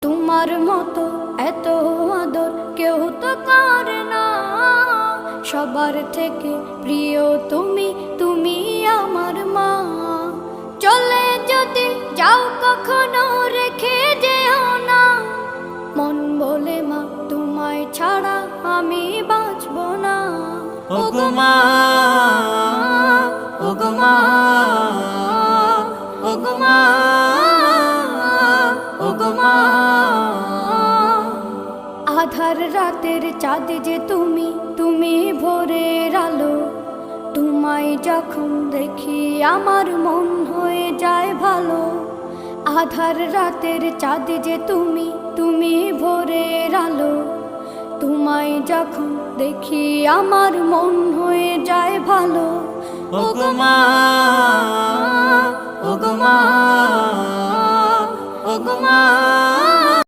তোমার মতো এত আদর কেউ তো করে না। সবার থেকে প্রিয় তুমি, তুমি আমার মা। চলে যদি যাও কখনো রেখে যেও না, মন বলে মা তোমায় ছাড়া আমি বাঁচব না। ওগো মা, ওগো মা, ওগো মা, ওগো মা। আধার রাতের চাঁদ যে তুমি, তুমি ভোরের আলো। তোমায় যখন দেখি আমার মন হয়ে যায় ভালো। আধার রাতের চাঁদ যে তুমি, তুমি ভোরের আলো। তোমায় যখন দেখি আমার মন হয়ে যায় ভালো। ওগো মা, ওগো মা, ওগো মা।